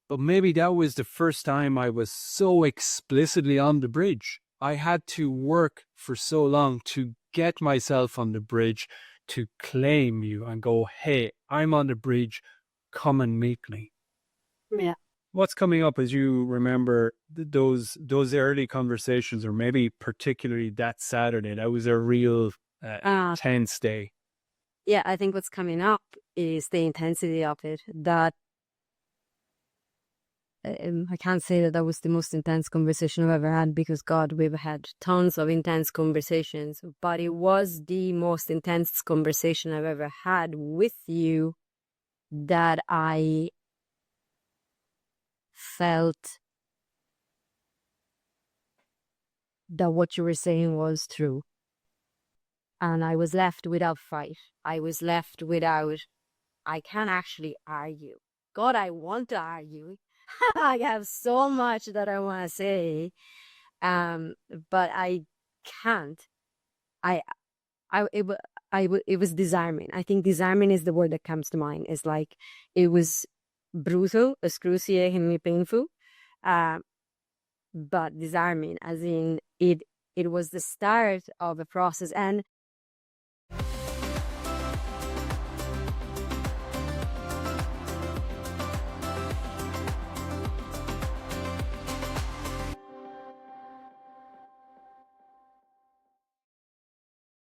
But maybe that was the first time I was so explicitly on the bridge. I had to work for so long to get myself on the bridge, to claim you and go, hey, I'm on the bridge, come and meet me. Yeah. What's coming up as you remember those early conversations, or maybe particularly that Saturday? That was a real tense day. Yeah, I think what's coming up is the intensity of it. That I can't say that was the most intense conversation I've ever had, because God, we've had tons of intense conversations, but it was the most intense conversation I've ever had with you, that I felt that what you were saying was true. And I was left without fight. I was left without, I can't actually argue. God, I want to argue. I have so much that I want to say, but I can't. It was disarming. I think disarming is the word that comes to mind. It's like, it was brutal, excruciatingly painful, but disarming, as in it was the start of a process. And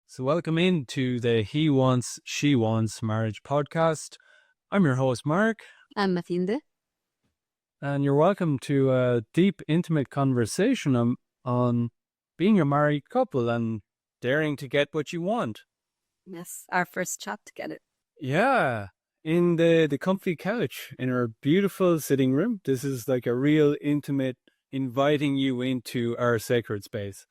So welcome into the He Wants, She Wants Marriage podcast. I'm your host, Mark. I'm Mathilde. And you're welcome to a deep, intimate conversation on being a married couple and daring to get what you want. Yes, our first chat together. Yeah, in the comfy couch in our beautiful sitting room. This is like a real intimate, inviting you into our sacred space.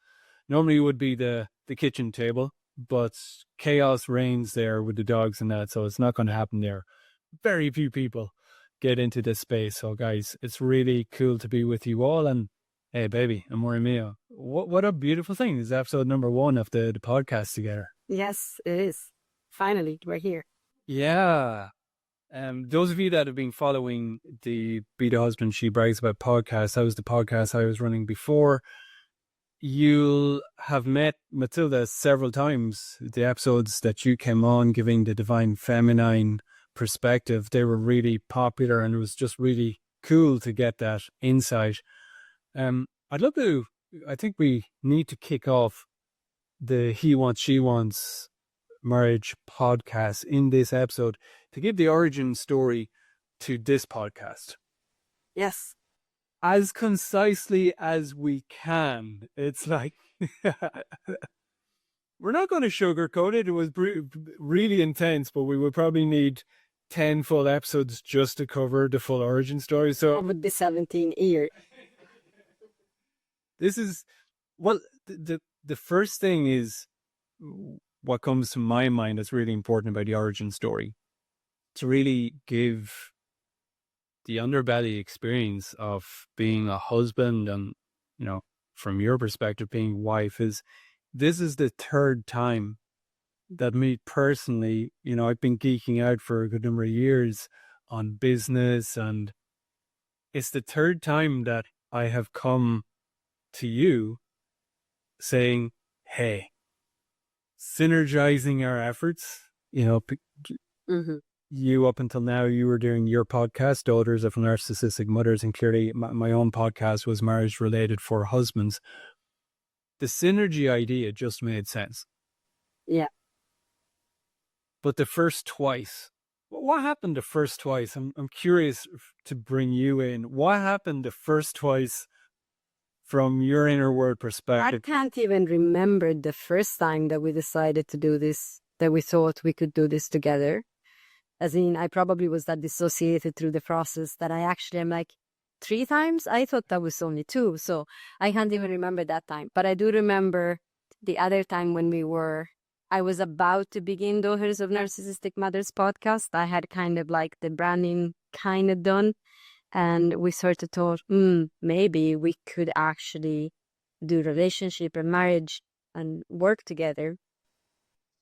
Normally it would be the kitchen table, but chaos reigns there with the dogs and that, so it's not going to happen there. Very few people get into this space. So guys, it's really cool to be with you all. And hey, baby, amore mio, what a beautiful thing. This is episode number 1 of the podcast together. Yes, it is. Finally, we're here. Yeah. Those of you that have been following the Be the Husband She Brags About podcast, that was the podcast I was running before. You'll have met Matilda several times. The episodes that you came on giving the divine feminine perspective, they were really popular, and it was just really cool to get that insight. I'd love to, I think we need to kick off the He Wants, She Wants Marriage podcast in this episode to give the origin story to this podcast. Yes. As concisely as we can. It's like, we're not going to sugarcoat it. It was really intense, but we would probably need 10 full episodes just to cover the full origin story. So it would be 17 years. This is, well, the first thing is what comes to my mind that's really important about the origin story, to really give the underbelly experience of being a husband and, you know, from your perspective, being wife. Is this is the third time that me personally, you know, I've been geeking out for a good number of years on business, and it's the third time that I have come to you saying, hey, synergizing our efforts, you know, you up until now, you were doing your podcast, Daughters of Narcissistic Mothers, and clearly my own podcast was marriage related for husbands. The synergy idea just made sense. Yeah. But the first twice, what happened the first twice? I'm curious to bring you in. What happened the first twice from your inner world perspective? I can't even remember the first time that we decided to do this, that we thought we could do this together. As in, I probably was that dissociated through the process that I actually am like, 3 times? I thought that was only 2. So I can't even remember that time. But I do remember the other time when I was about to begin Daughters of Narcissistic Mothers podcast. I had kind of like the branding kind of done. And we sort of thought, maybe we could actually do relationship and marriage and work together.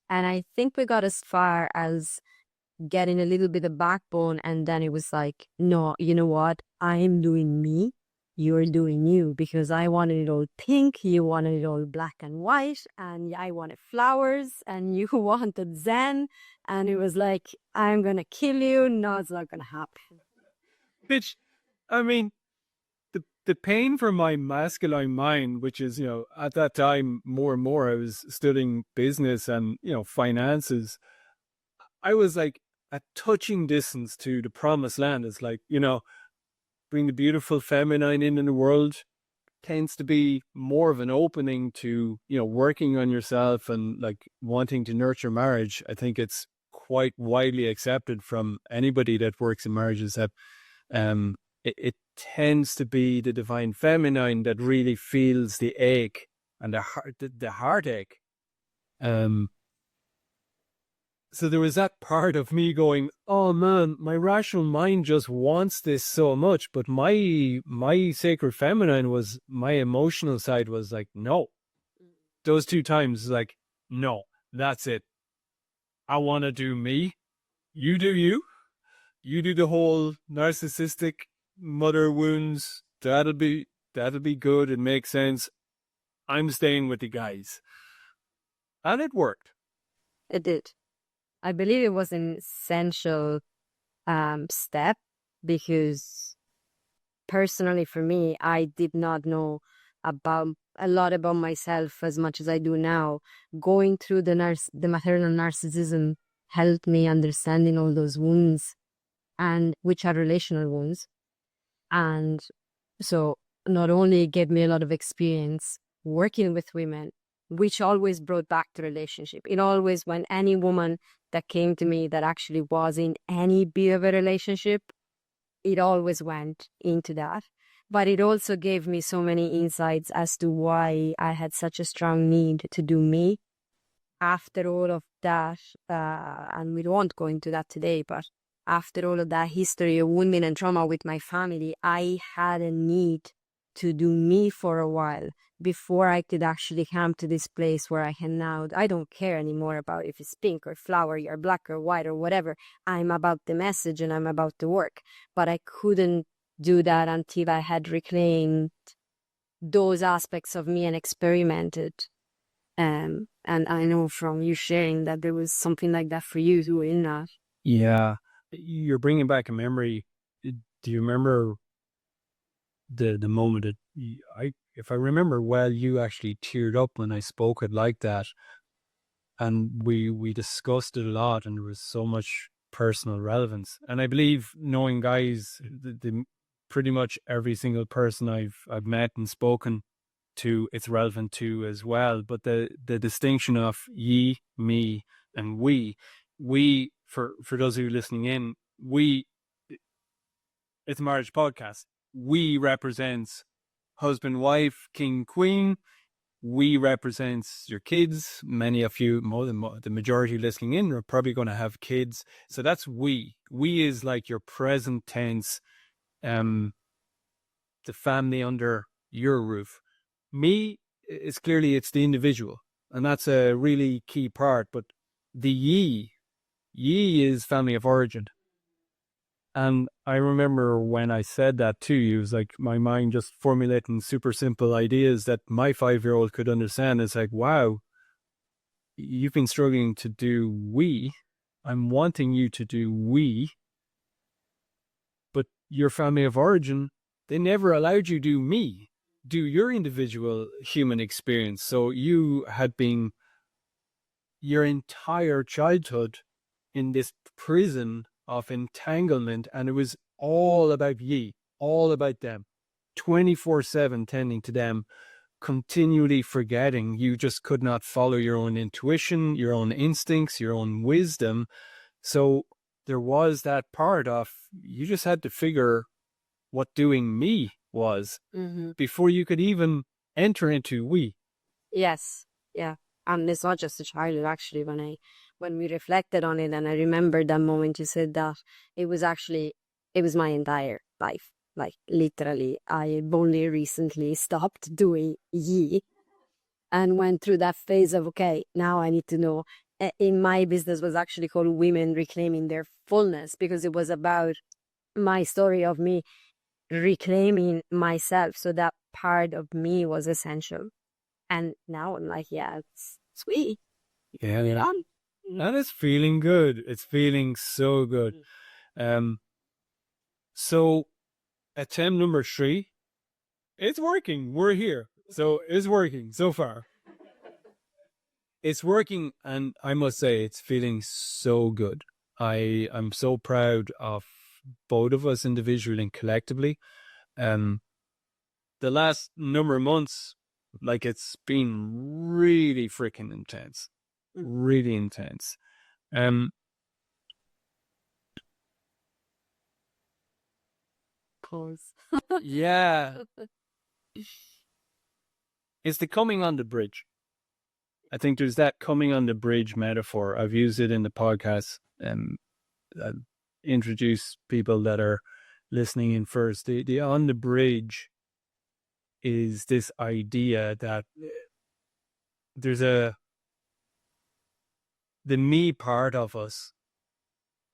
And I think we got as far as getting a little bit of backbone. And then it was like, no, you know what? I'm doing me. You're doing you, because I wanted it all pink. You wanted it all black and white. And I wanted flowers and you wanted Zen. And it was like, I'm going to kill you. No, it's not going to happen. Which, I mean, the pain for my masculine mind, which is, at that time, more and more, I was studying business and, finances. I was like a touching distance to the promised land. It's like, bring the beautiful feminine in the world tends to be more of an opening to, working on yourself and like wanting to nurture marriage. I think it's quite widely accepted from anybody that works in marriages that it tends to be the divine feminine that really feels the ache and the heartache. So there was that part of me going, oh man, my rational mind just wants this so much. But my sacred feminine was, my emotional side was like, no. Those two times, like, no, that's it. I want to do me. You do you. You do the whole narcissistic mother wounds. That'll be good. It makes sense. I'm staying with the guys. And it worked. It did. I believe it was an essential step, because personally for me, I did not know about a lot about myself as much as I do now. Going through the maternal narcissism helped me understanding all those wounds, and which are relational wounds. And so not only gave me a lot of experience working with women, which always brought back the relationship. It always, when any woman that came to me that actually was in any bit of a relationship, it always went into that. But it also gave me so many insights as to why I had such a strong need to do me. After all of that, and we won't go into that today, but after all of that history of wounding and trauma with my family, I had a need to do me for a while before I could actually come to this place where I can now, I don't care anymore about if it's pink or flowery or black or white or whatever. I'm about the message and I'm about the work. But I couldn't do that until I had reclaimed those aspects of me and experimented. And I know from you sharing that there was something like that for you too in that. Yeah. You're bringing back a memory. Do you remember the moment that if I remember well, you actually teared up when I spoke it like that, and we discussed it a lot, and there was so much personal relevance. And I believe, knowing guys, the pretty much every single person I've met and spoken to, it's relevant to as well. But the distinction of ye, me, and we for those of you listening in, it's a marriage podcast. We represents husband, wife, king, queen. We represents your kids. Many of you, more than the majority listening in, are probably going to have kids. So that's we. We is like your present tense, the family under your roof. Me is clearly, it's the individual, and that's a really key part. But the ye is family of origin. And I remember when I said that to you, it was like my mind just formulating super simple ideas that my 5-year-old could understand. It's like, wow, you've been struggling to do we. I'm wanting you to do we. But your family of origin, they never allowed you to do me, do your individual human experience. So you had been your entire childhood in this prison of entanglement, and it was all about ye, all about them, 24/7 tending to them, continually forgetting. You just could not follow your own intuition, your own instincts, your own wisdom. So there was that part of, you just had to figure what doing me was before you could even enter into we. Yes, yeah. And it's not just a childhood, actually. When we reflected on it, and I remember that moment you said that, it was my entire life. Like, literally, I only recently stopped doing ye and went through that phase of, okay, now I need to know in my business was actually called Women Reclaiming Their Fullness, because it was about my story of me reclaiming myself. So that part of me was essential. And now I'm like, yeah, it's sweet. Yeah. And it's feeling good. It's feeling so good. So attempt number 3, it's working. We're here. So it's working so far. It's working, and I must say it's feeling so good. I'm so proud of both of us individually and collectively. The last number of months, like, it's been really freaking intense. Really intense. Pause. Yeah. It's the coming on the bridge. I think there's that coming on the bridge metaphor. I've used it in the podcast and introduce people that are listening in first. The on the bridge is this idea that there's the me part of us,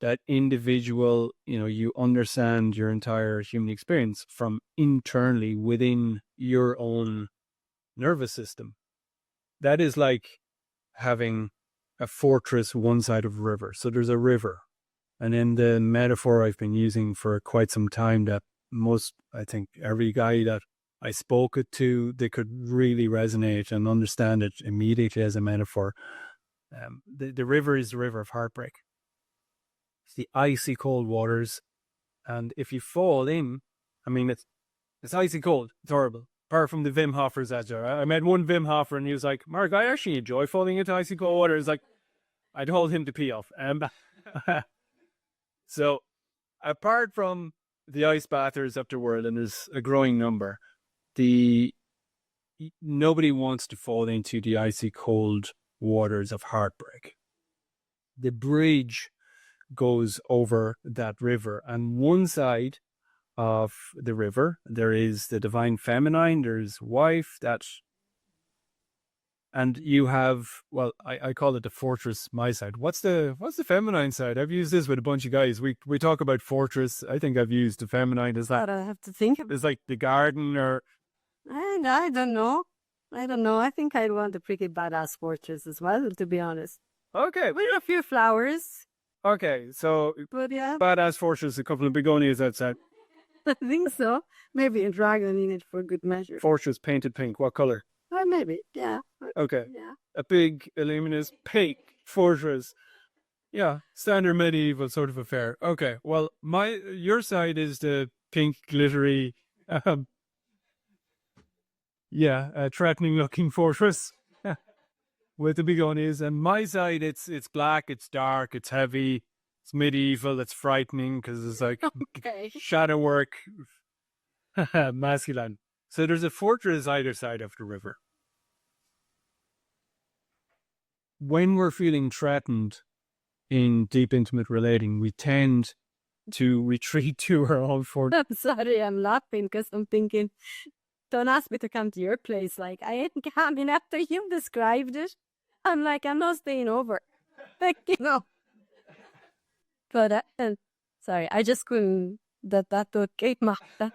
that individual, you understand your entire human experience from internally within your own nervous system. That is like having a fortress one side of a river. So there's a river. And in the metaphor I've been using for quite some time, that I think every guy that I spoke it to, they could really resonate and understand it immediately as a metaphor. The river is the river of heartbreak. It's the icy cold waters. And if you fall in, I mean, it's icy cold. It's horrible. Apart from the Wim Hofers out there. I met one Wim Hofer and he was like, Mark, I actually enjoy falling into icy cold water. It's like, I told him to pee off. So apart from the ice bathers up the world, and there's a growing number, nobody wants to fall into the icy cold waters of heartbreak. The bridge goes over that river, and one side of the river there is the divine feminine, there's wife, and you have, well, I call it the fortress, my side. What's the feminine side? I've used this with a bunch of guys. We talk about fortress. I think I've used the feminine as that. I have to think of It's like the garden, or And I don't know. I think I'd want a pretty badass fortress as well, to be honest. okay, With a few flowers. okay. So But yeah, badass fortress, a couple of begonias outside. I think so. Maybe a dragon in it for good measure. Fortress painted pink. What color? Or maybe, yeah. Okay. Yeah. A big, luminous pink fortress. Yeah, standard medieval sort of affair. Okay, well, your side is the pink, glittery, threatening-looking fortress with the begonias, and my side, it's black, it's dark, it's heavy, it's medieval, it's frightening because it's like Okay. shadow work, masculine. So there's a fortress either side of the river. When we're feeling threatened in deep, intimate relating, we tend to retreat to our own fortress. I'm sorry, I'm laughing because I'm thinking, don't ask me to come to your place. Like, I ain't coming after you described it. I'm like, I'm not staying over. Like, But, sorry, I just couldn't, that okay, Marta.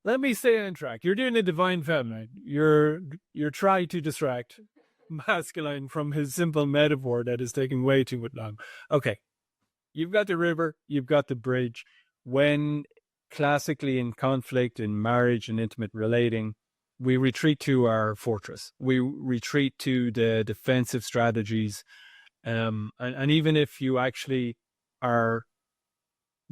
Let me stay on track. You're doing the divine feminine. You're trying to distract masculine from his simple metaphor that is taking way too long. Okay. You've got the river, you've got the bridge. When classically in conflict, in marriage and intimate relating, we retreat to our fortress. We retreat to the defensive strategies. And even if you actually are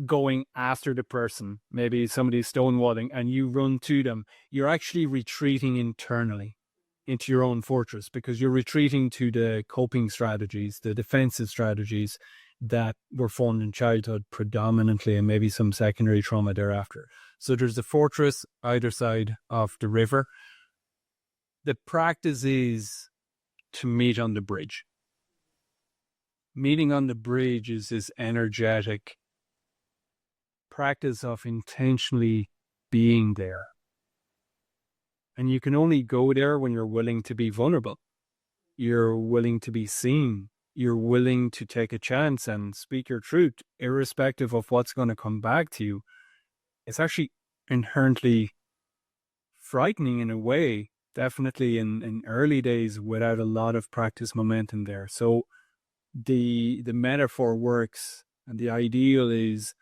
going after the person, maybe somebody's stonewalling and you run to them, you're actually retreating internally into your own fortress, because you're retreating to the coping strategies, the defensive strategies that were formed in childhood predominantly, and maybe some secondary trauma thereafter. So there's the fortress either side of the river. The practice is to meet on the bridge. Meeting on the bridge is this energetic practice of intentionally being there. And you can only go there when you're willing to be vulnerable. You're willing to be seen. You're willing to take a chance and speak your truth, irrespective of what's going to come back to you. It's actually inherently frightening in a way, definitely in early days without a lot of practice momentum there. So the metaphor works, and the ideal is,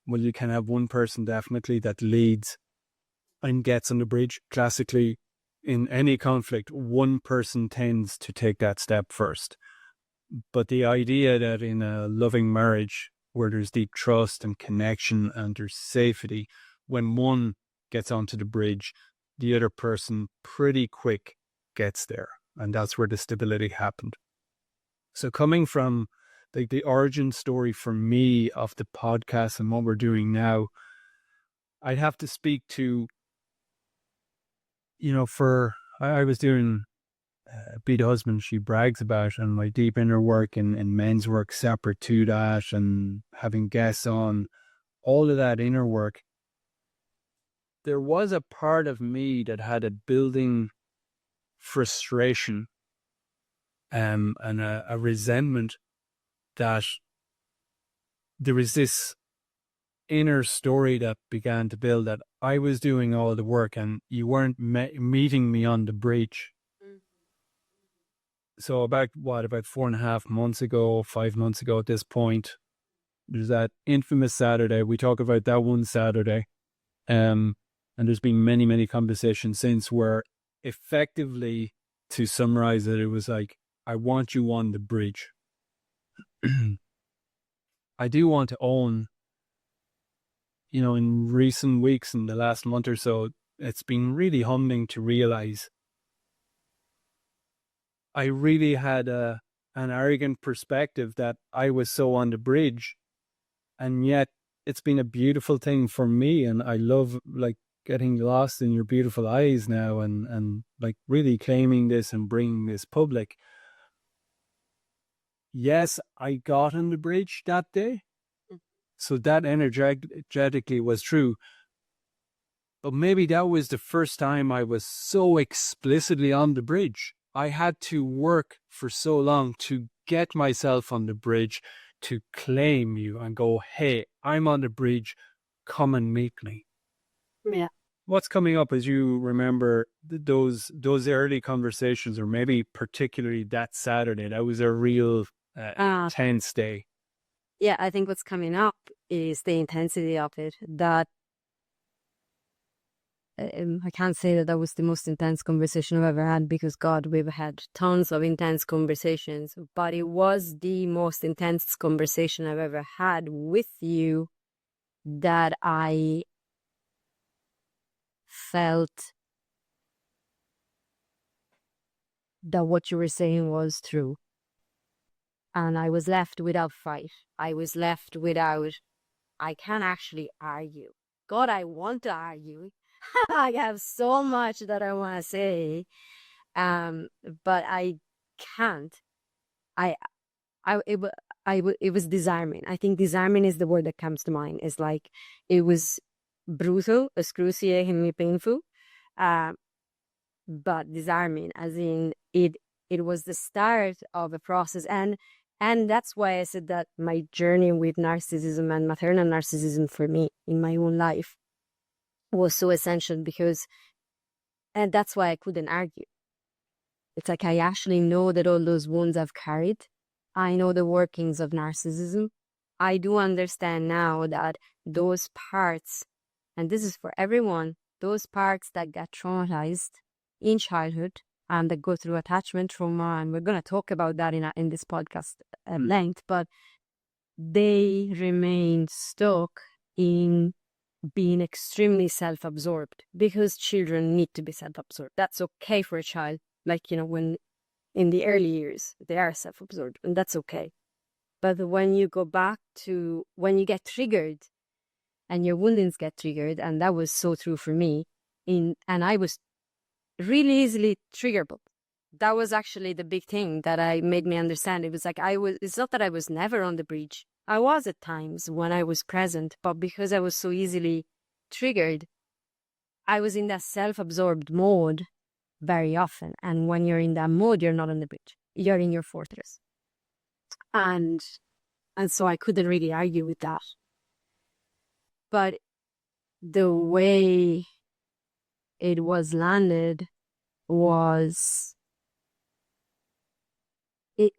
well, you can have one person definitely that leads and gets on the bridge. Classically, in any conflict, one person tends to take that step first. But the idea that in a loving marriage where there's deep trust and connection and there's safety, when one gets onto the bridge, the other person pretty quick gets there. And that's where the stability happened. So coming from the origin story for me of the podcast and what we're doing now, I'd have to speak to, I was doing Be the Husband She Brags About, and my deep inner work and men's work separate to that, and having guests on, all of that inner work. There was a part of me that had a building frustration and a resentment that there was this inner story that began to build, that I was doing all the work and you weren't meeting me on the bridge. So about 4.5 months ago, 5 months ago at this point, there's that infamous Saturday. We talk about that one Saturday. And there's been many, many conversations since where effectively, to summarize it, it was like, I want you on the bridge. I do want to own, in recent weeks, in the last month or so, it's been really humbling to realize I really had an arrogant perspective that I was so on the bridge, and yet it's been a beautiful thing for me, and I love getting lost in your beautiful eyes now, and really claiming this and bringing this public. Yes, I got on the bridge that day, so that energetically was true. But maybe that was the first time I was so explicitly on the bridge. I had to work for so long to get myself on the bridge, to claim you and go, hey, I'm on the bridge, come and meet me. Yeah. What's coming up as you remember those early conversations, or maybe particularly that Saturday? That was a real tense day. Yeah, I think what's coming up is the intensity of it. That I can't say that was the most intense conversation I've ever had, because God, we've had tons of intense conversations, but it was the most intense conversation I've ever had with you, that I felt that what you were saying was true. And I was left without fight. I was left without, I can't actually argue. God, I want to argue. I have so much that I want to say, but I can't. It was disarming. I think disarming is the word that comes to mind. It's like, it was brutal, excruciatingly painful, but disarming, as in it was the start of a process. And that's why I said that my journey with narcissism and maternal narcissism for me in my own life was so essential, and that's why I couldn't argue. It's like, I actually know that all those wounds I've carried, I know the workings of narcissism. I do understand now that those parts, and this is for everyone, those parts that got traumatized in childhood and that go through attachment trauma, and we're going to talk about that in this podcast at length, but they remain stuck in being extremely self-absorbed, because children need to be self-absorbed. That's okay for a child. When in the early years, they are self-absorbed, and that's okay. But when you go back to when you get triggered, and your woundings get triggered, and that was so true for me, and I was really easily triggerable. That was actually the big thing that made me understand. It was like, it's not that I was never on the bridge. I was at times when I was present, but because I was so easily triggered, I was in that self-absorbed mode very often. And when you're in that mode, you're not on the bridge. You're in your fortress. And so I couldn't really argue with that. But the way it was landed was it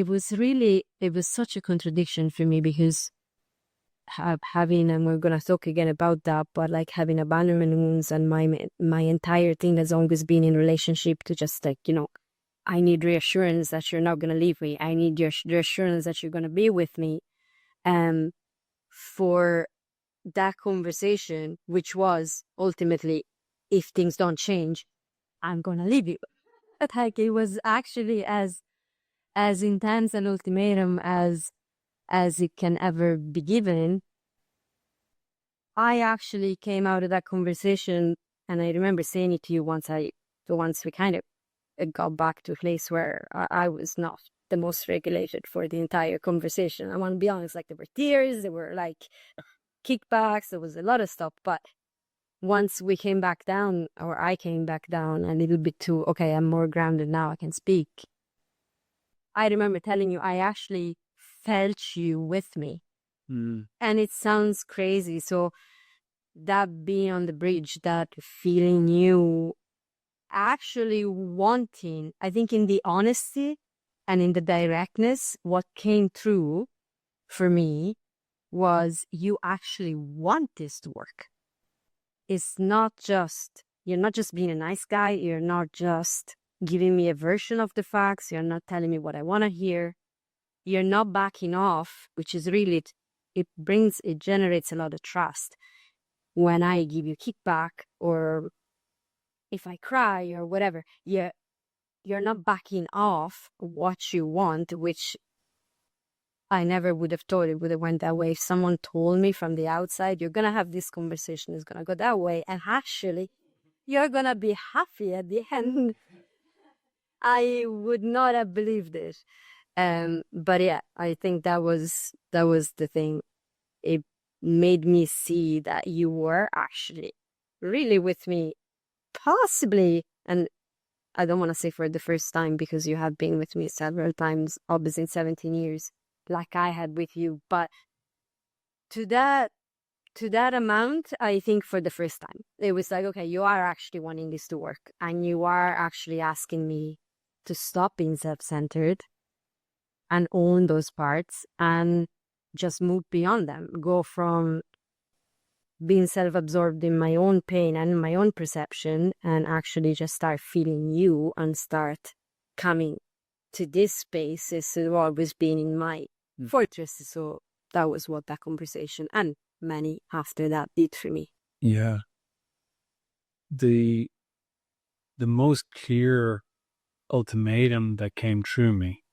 was such a contradiction for me, because having, and we're gonna talk again about that, but like having abandonment wounds, and my entire thing has always been in relationship to just like, I need reassurance that you're not gonna leave me. I need your reassurance that you're gonna be with me. For that conversation, which was ultimately, if things don't change, I'm gonna leave you. Like, it was actually as intense an ultimatum as it can ever be given. I actually came out of that conversation, and I remember saying it to you once we kind of got back to a place where I was not the most regulated for the entire conversation. I want to be honest, like, there were tears, there were like kickbacks, there was a lot of stuff. But once we came back down, or I came back down a little bit to, okay, I'm more grounded now, I can speak. I remember telling you, I actually felt you with me. And it sounds crazy. So that being on the bridge, that feeling you actually wanting, I think in the honesty and in the directness, what came through for me was you actually want this to work. It's not just, you're not just being a nice guy. You're not just giving me a version of the facts. You're not telling me what I want to hear. You're not backing off, which is really, it generates a lot of trust. When I give you kickback, or if I cry or whatever, you're not backing off what you want, which I never would have thought it would have went that way. If someone told me from the outside, you're going to have this conversation, it's going to go that way, and actually you're going to be happy at the end, I would not have believed it. But yeah, I think that was the thing. It made me see that you were actually really with me, possibly, and I don't want to say for the first time, because you have been with me several times, obviously in 17 years, like I had with you. But to that amount, I think for the first time, it was like, okay, you are actually wanting this to work, and you are actually asking me to stop being self-centered and own those parts and just move beyond them, go from being self-absorbed in my own pain and my own perception, and actually just start feeling you and start coming to this space instead of always being in my fortress. So that was what that conversation and many after that did for me. Yeah. The most clear ultimatum that came through me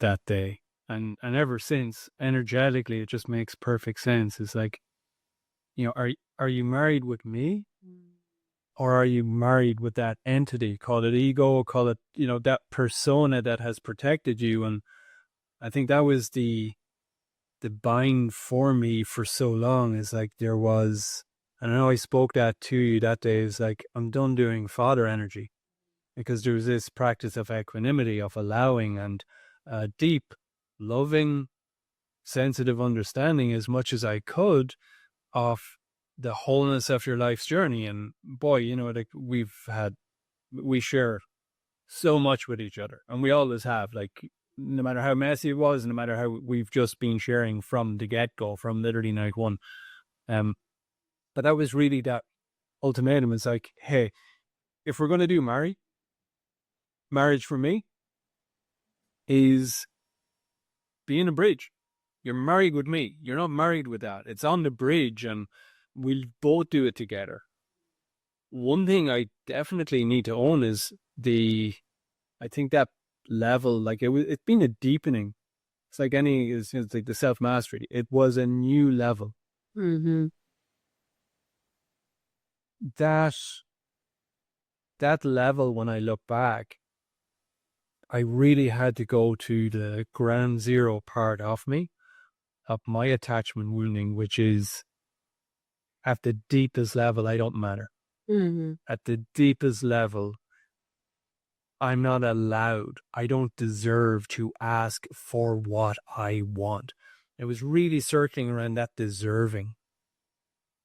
that day, and ever since, energetically, it just makes perfect sense. It's like, are you married with me, or are you married with that entity? Call it ego, call it, that persona that has protected you. And I think that was the bind for me for so long. Is like, there was, and I know I spoke that to you that day, is like, I'm done doing father energy, because there was this practice of equanimity, of allowing, and deep, loving, sensitive understanding as much as I could of the wholeness of your life's journey. And boy, like, we share so much with each other, and we always have, like, no matter how messy it was, no matter how we've just been sharing from the get-go, from literally night one. But that was really that ultimatum. It's like, hey, if we're going to do marriage for me is being a bridge. You're married with me. You're not married with that. It's on the bridge, and we'll both do it together. One thing I definitely need to own is I think that level, like, it's been a deepening. It's like it's like the self-mastery. It was a new level. Mm-hmm. That level, when I look back, I really had to go to the ground zero part of me, of my attachment wounding, which is at the deepest level, I don't matter. Mm-hmm. At the deepest level, I'm not allowed. I don't deserve to ask for what I want. It was really circling around that deserving.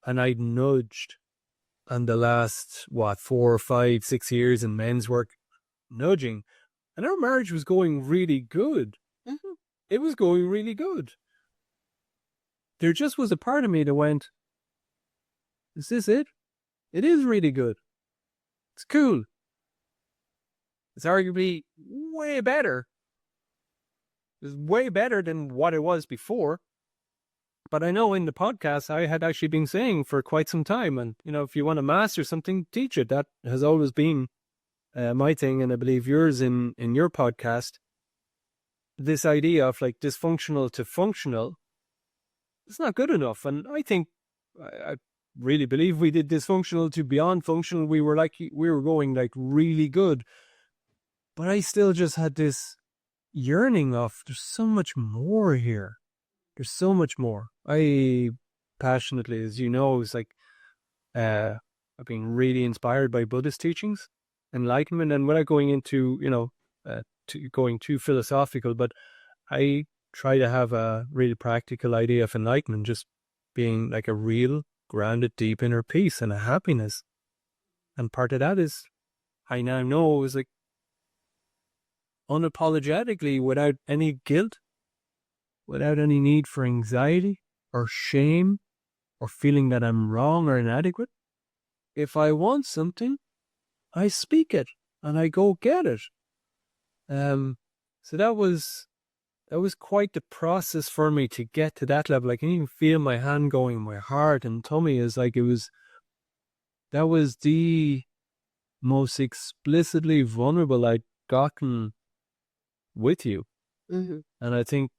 And I'd nudged on the last, 4, 5, 6 years in men's work, nudging. And our marriage was going really good. Mm-hmm. It was going really good. There just was a part of me that went, is this it? It is really good. It's cool. It's arguably way better. It's way better than what it was before. But I know in the podcast I had actually been saying for quite some time, and if you want to master something, teach it. That has always been my thing, and I believe yours in your podcast. This idea of like dysfunctional to functional, it's not good enough. And I think I really believe we did dysfunctional to beyond functional. We were going like really good, but I still just had this yearning of there's so much more here. There's so much more. I passionately, as you know, is like I've been really inspired by Buddhist teachings, enlightenment, and without going into going too philosophical, but I try to have a really practical idea of enlightenment, just being like a real grounded, deep inner peace and a happiness. And part of that is I now know is like unapologetically, without any guilt, without any need for anxiety or shame or feeling that I'm wrong or inadequate. If I want something, I speak it and I go get it. So that was quite the process for me to get to that level. I can even feel my hand going, my heart and tummy is like that was the most explicitly vulnerable I'd gotten with you. Mm-hmm. And I think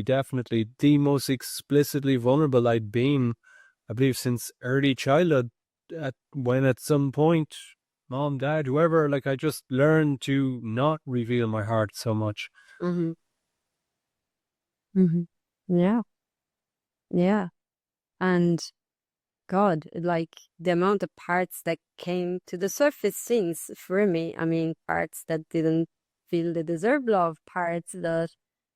definitely the most explicitly vulnerable I'd been, I believe, since early childhood, when at some point, mom, dad, whoever, like I just learned to not reveal my heart so much. Mm-hmm. Mm-hmm. Yeah. Yeah. And God, like the amount of parts that came to the surface since for me, I mean, parts that didn't feel they deserve love, parts that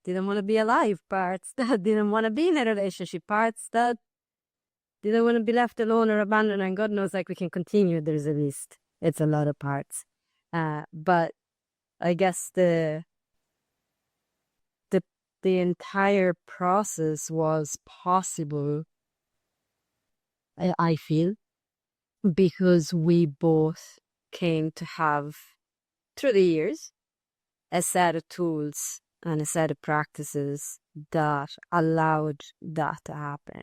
didn't want to be alive, parts that didn't want to be in a relationship, parts that didn't want to be left alone or abandoned. And God knows, like we can continue. There's a list. It's a lot of parts. But I guess the entire process was possible, I feel, because we both came to have, through the years, a set of tools and a set of practices that allowed that to happen.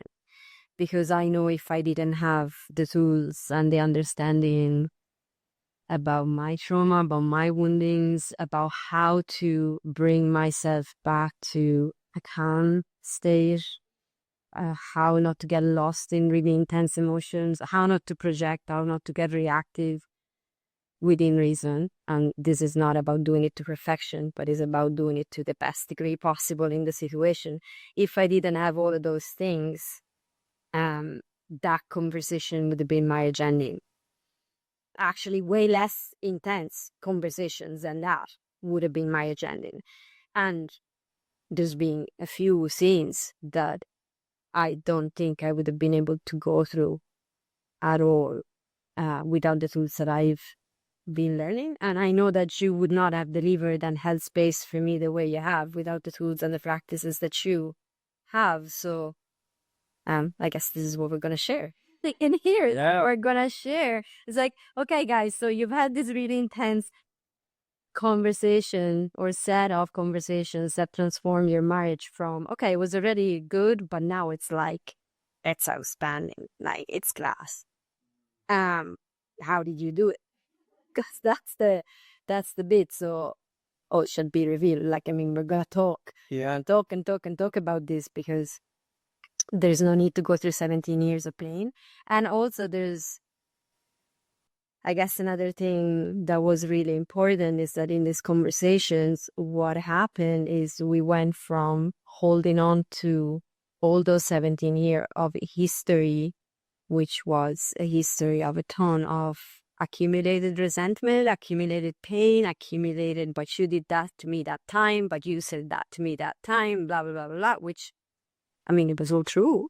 Because I know if I didn't have the tools and the understanding about my trauma, about my woundings, about how to bring myself back to a calm state, how not to get lost in really intense emotions, how not to project, how not to get reactive within reason. And this is not about doing it to perfection, but is about doing it to the best degree possible in the situation. If I didn't have all of those things, that conversation would have been my agenda. Actually, way less intense conversations than that would have been my agenda. And there's been a few scenes that I don't think I would have been able to go through at all without the tools that I've been learning. And I know that you would not have delivered and held space for me the way you have without the tools and the practices that you have. So I guess this is what we're going to share. In here, we're going to share. It's like, okay, guys, so you've had this really intense conversation or set of conversations that transform your marriage from, okay, it was already good, but now it's like, it's outstanding. Like, it's class. How did you do it? Because that's the bit. So, it should be revealed. Like, I mean, we're going to talk. Yeah. And talk about this because there's no need to go through 17 years of pain. And also there's, I guess, another thing that was really important is that in these conversations, what happened is we went from holding on to all those 17 years of history, which was a history of a ton of accumulated resentment, accumulated pain, accumulated, but you did that to me that time, but you said that to me that time, blah, blah, blah, blah, blah, which, I mean, it was all true.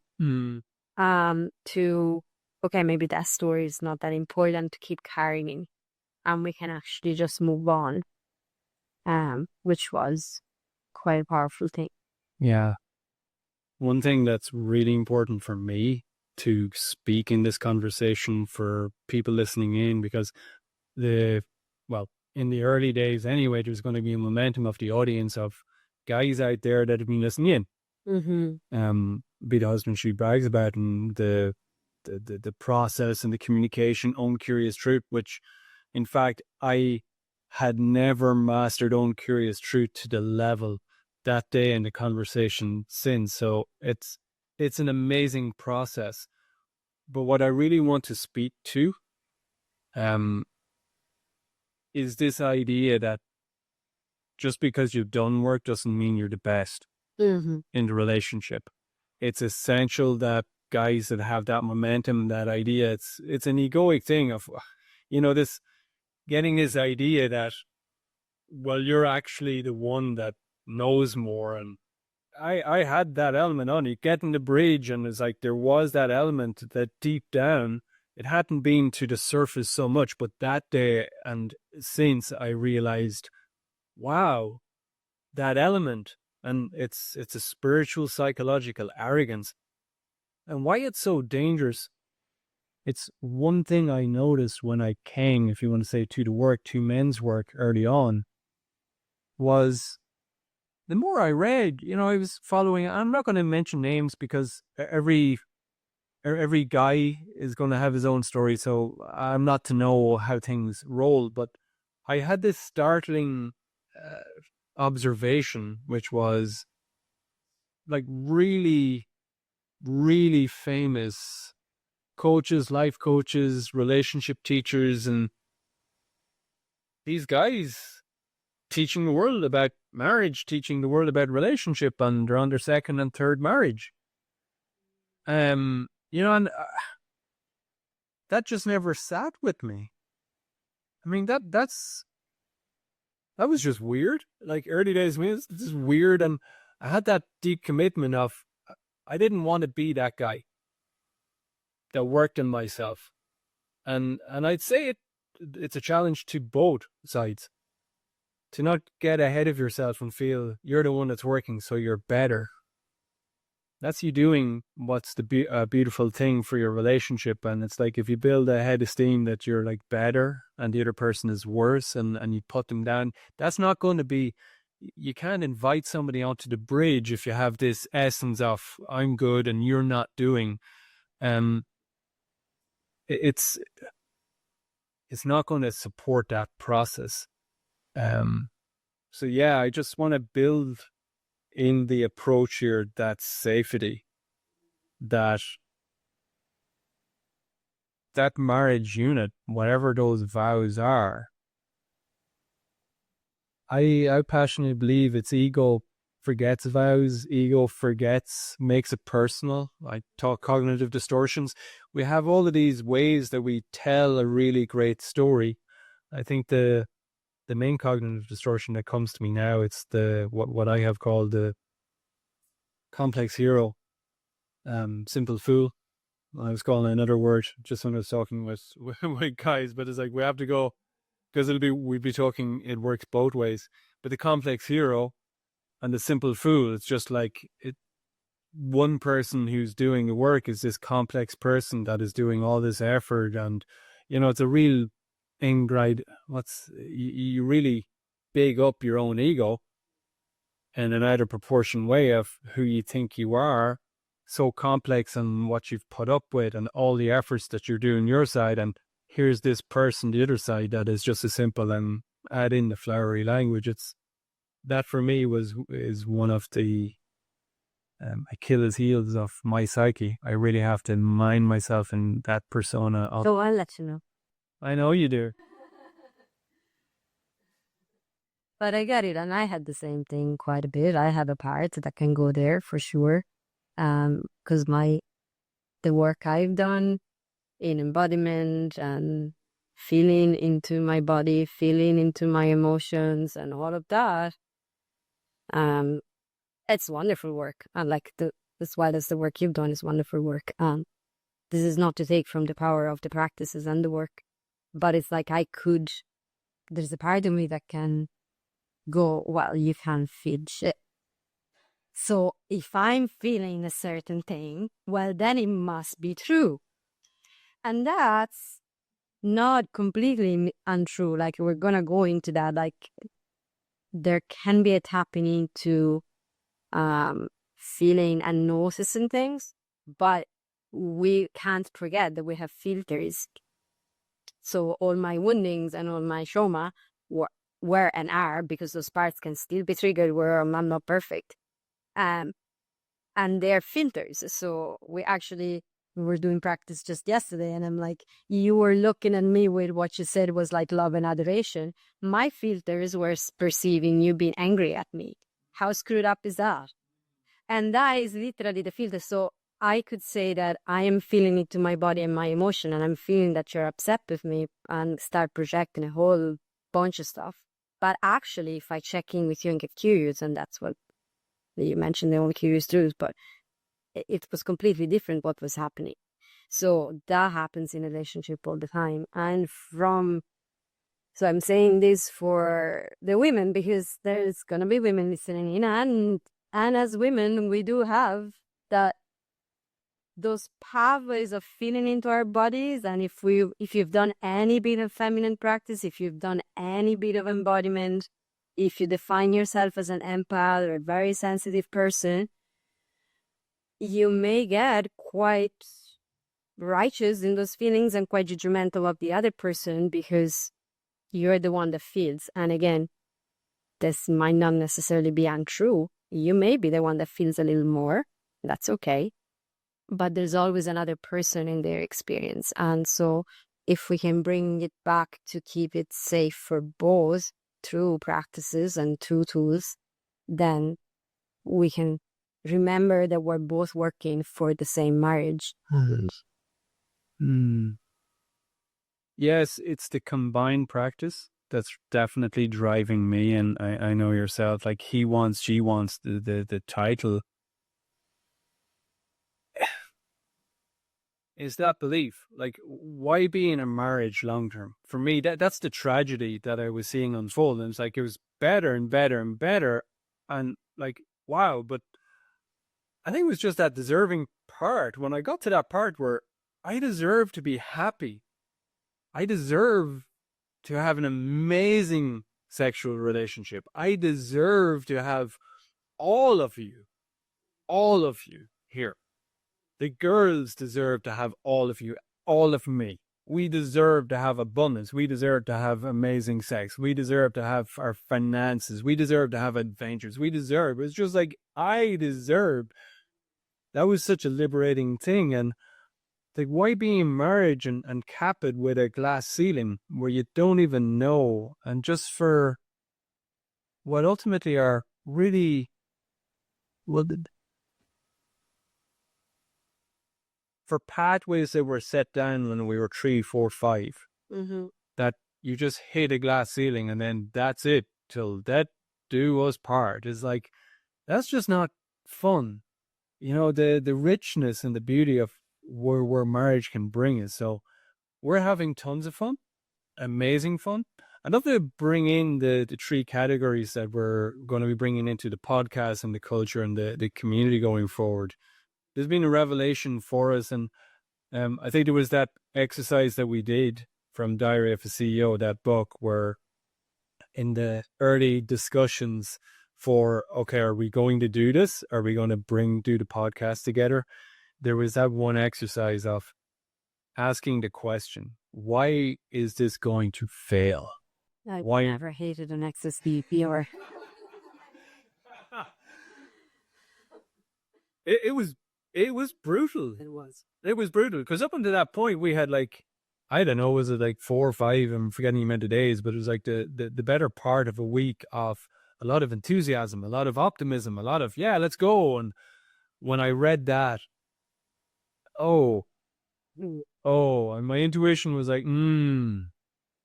To, okay, maybe that story is not that important to keep carrying, and we can actually just move on, which was quite a powerful thing. Yeah. One thing that's really important for me to speak in this conversation for people listening in, because in the early days anyway, there's going to be a momentum of the audience of guys out there that have been listening in. Be the husband she brags about, and the process and the communication, own curious truth, which in fact I had never mastered own curious truth to the level that day in the conversation since. So it's an amazing process. But what I really want to speak to is this idea that just because you've done work doesn't mean you're the best in the relationship. It's essential that guys that have that momentum, that idea, it's an egoic thing of, this getting this idea that, well, you're actually the one that knows more. And I had that element on it, getting the bridge, and it's like there was that element that deep down, it hadn't been to the surface so much, but that day and since I realized, wow, that element, and it's a spiritual, psychological arrogance. And why it's so dangerous, it's one thing I noticed when I came, if you want to say, to men's work early on, was the more I read, I was following, I'm not going to mention names because every guy is going to have his own story, so I'm not to know how things roll, but I had this startling observation, which was like really, really famous coaches, life coaches, relationship teachers, and these guys teaching the world about marriage, teaching the world about relationship, and they're on their second and third marriage. And that just never sat with me. I mean, that was just weird. Like early days, this is weird, and I had that deep commitment of I didn't want to be that guy that worked on myself, and I'd say it's a challenge to both sides to not get ahead of yourself and feel you're the one that's working, so you're better. That's you doing what's the beautiful thing for your relationship. And it's like if you build a head of steam that you're like better and the other person is worse, and you put them down, that's not going to be, you can't invite somebody onto the bridge if you have this essence of I'm good and you're not doing. It's not going to support that process. So yeah, I just want to build in the approach here that safety, that marriage unit, whatever those vows are, I passionately believe it's ego forgets vows, ego forgets, makes it personal. I talk cognitive distortions. We have all of these ways that we tell a really great story. I think the main cognitive distortion that comes to me now, it's the what I have called the complex hero, simple fool. I was calling another word just when I was talking with guys, but it's like we have to go because we'd be talking. It works both ways. But the complex hero and the simple fool, it's just like one person who's doing the work is this complex person that is doing all this effort, and it's a real ingride. You really big up your own ego in an out of proportion way of who you think you are, so complex, and what you've put up with and all the efforts that you're doing your side, and here's this person the other side that is just as simple, and add in the flowery language. It's that for me is one of the Achilles heels of my psyche. I really have to mind myself in that persona. So I'll let you know. I know you do. But I get it, and I had the same thing quite a bit. I have a part that can go there for sure. because the work I've done in embodiment and feeling into my body, feeling into my emotions and all of that, it's wonderful work. And like as well as the work you've done is wonderful work. This is not to take from the power of the practices and the work, but it's like there's a part of me that can go, well, you can't feel shit. So if I'm feeling a certain thing, well, then it must be true. And that's not completely untrue. Like, we're going to go into that. Like, there can be a tapping into feeling and noticing things, but we can't forget that we have filters. So all my woundings and all my trauma were and are, because those parts can still be triggered where I'm not perfect. And they're filters. So we were doing practice just yesterday, and I'm like, you were looking at me with what you said was like love and adoration. My filters were perceiving you being angry at me. How screwed up is that? And that is literally the filter. So I could say that I am feeling it to my body and my emotion, and I'm feeling that you're upset with me, and start projecting a whole bunch of stuff. But actually, if I check in with you and get curious, and that's what you mentioned, the only curious truth, but it was completely different what was happening. So that happens in a relationship all the time. And so I'm saying this for the women, because there's going to be women listening in, and as women, we do have those pathways of feeling into our bodies. And if you've done any bit of feminine practice, if you've done any bit of embodiment, if you define yourself as an empath or a very sensitive person, you may get quite righteous in those feelings and quite judgmental of the other person, because you're the one that feels. And again, this might not necessarily be untrue. You may be the one that feels a little more. That's okay. But there's always another person in their experience. And so if we can bring it back to keep it safe for both through practices and through tools, then we can remember that we're both working for the same marriage. Yes, it's the combined practice that's definitely driving me. And I know yourself, like, he wants, she wants the title. Is that belief. Like, why be in a marriage long term? For me, that's the tragedy that I was seeing unfold. And it's like, it was better and better and better. And like, wow. But I think it was just that deserving part. When I got to that part where I deserve to be happy, I deserve to have an amazing sexual relationship, I deserve to have all of you here. The girls deserve to have all of you, all of me. We deserve to have abundance. We deserve to have amazing sex. We deserve to have our finances. We deserve to have adventures. It's just like, I deserve. That was such a liberating thing. And like, why be in marriage and cap it with a glass ceiling where you don't even know, and just for what ultimately are really, well, for pathways that were set down when we were 3, 4, 5, that you just hit a glass ceiling and then that's it till death do us part. Is like, that's just not fun. You know, the richness and the beauty of where marriage can bring us. So we're having tons of fun, amazing fun. I'd love to bring in the 3 categories that we're going to be bringing into the podcast and the culture and the community going forward. There's been a revelation for us. And I think there was that exercise that we did from Diary of a CEO, that book, where in the early discussions for, okay, are we going to do this? Are we going to do the podcast together? There was that one exercise of asking the question, why is this going to fail? I've never hated an XSVP or... It was brutal. It was brutal, because up until that point we had, like, I don't know, was it like 4 or 5? I'm forgetting the amount of days, but it was like the better part of a week of a lot of enthusiasm, a lot of optimism, a lot of, yeah, let's go. And when I read that, oh, and my intuition was like,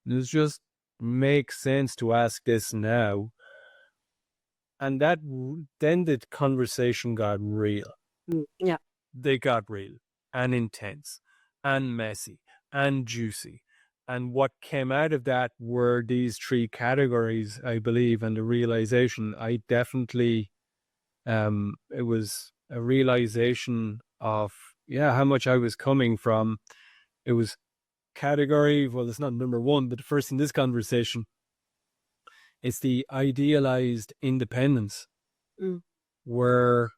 this just makes sense to ask this now. And then the conversation got real. Yeah. They got real and intense and messy and juicy. And what came out of that were these three categories, I believe, and the realization. I definitely, it was a realization of, how much I was coming from. It was category, well, it's not number one, but the first in this conversation, it's the idealized independence, where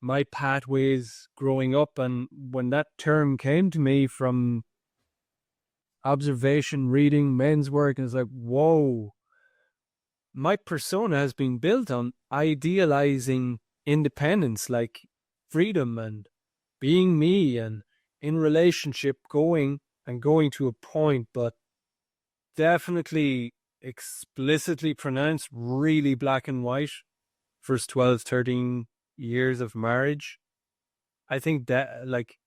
my pathways growing up, and when that term came to me from observation, reading men's work, and it's like, whoa, my persona has been built on idealizing independence, like freedom and being me and in relationship going to a point, but definitely explicitly pronounced, really black and white, first 12, 13 years of marriage. I think that, like,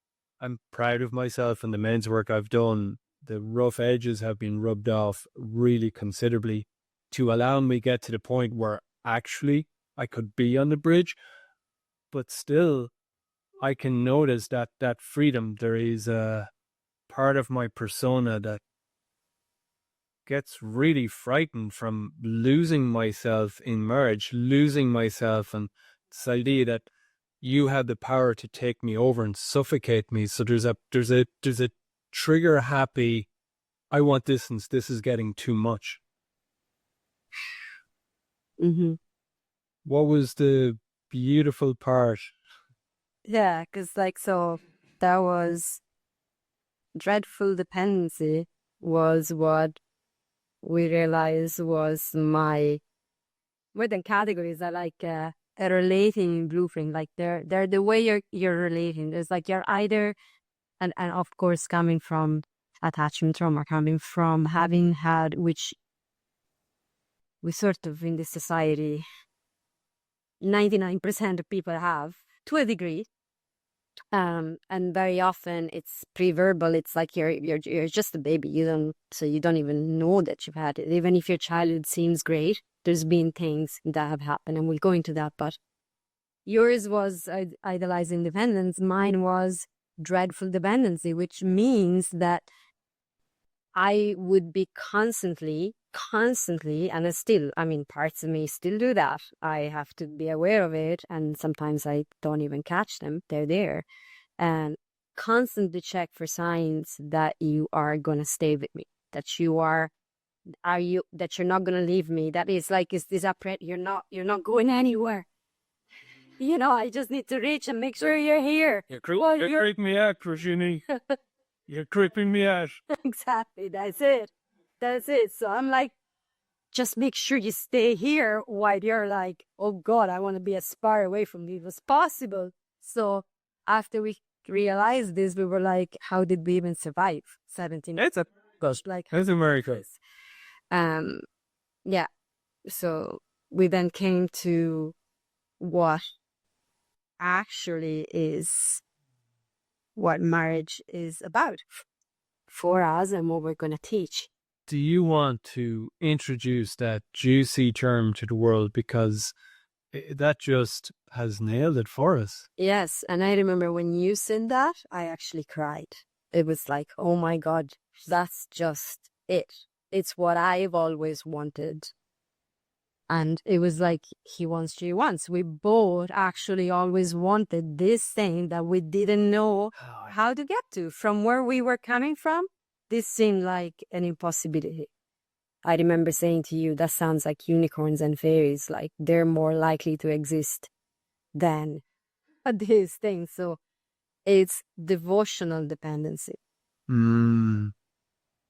I'm proud of myself and the men's work I've done. The rough edges have been rubbed off really considerably to allow me get to the point where actually I could be on the bridge, but still I can notice that freedom. There is a part of my persona that gets really frightened from losing myself in marriage, losing myself, and this idea that you have the power to take me over and suffocate me. So there's a trigger happy, I want distance, this is getting too much. Mm-hmm. What was the beautiful part? Yeah, because so that was dreadful dependency was what we realized was my more than categories are like a relating blueprint. Like they're the way you're relating. There's like you're either and of course coming from attachment trauma, coming from having had, which we sort of in this society 99% of people have to a degree. And very often it's pre-verbal. It's like you're just a baby. You don't even know that you've had it. Even if your childhood seems great, there's been things that have happened, and we'll go into that. But yours was idolizing independence. Mine was dreadful dependency, which means that I would be constantly, and it's still, parts of me still do that. I have to be aware of it, and sometimes I don't even catch them. They're there. And constantly check for signs that you are going to stay with me, that that you're not going to leave me. That is like, is this you're not going anywhere. I just need to reach and make sure you're here. You're creeping me out, Krishini. You're creeping me out. Exactly. That's it. So I'm like, just make sure you stay here while you're like, oh God, I want to be as far away from you as possible. So after we realized this, we were like, how did we even survive 17 It's a gosh, like it's a miracle. Yeah. So we then came to what actually is what marriage is about for us and what we're going to teach. Do you want to introduce that juicy term to the world, because that just has nailed it for us? Yes, and I remember when you said that, I actually cried. It was like, oh my God, that's just it. It's what I've always wanted. And it was like, he wants, she wants. We both actually always wanted this thing that we didn't know how to get to. From where we were coming from, this seemed like an impossibility. I remember saying to you, that sounds like unicorns and fairies, like they're more likely to exist than these things. So it's devotional dependency.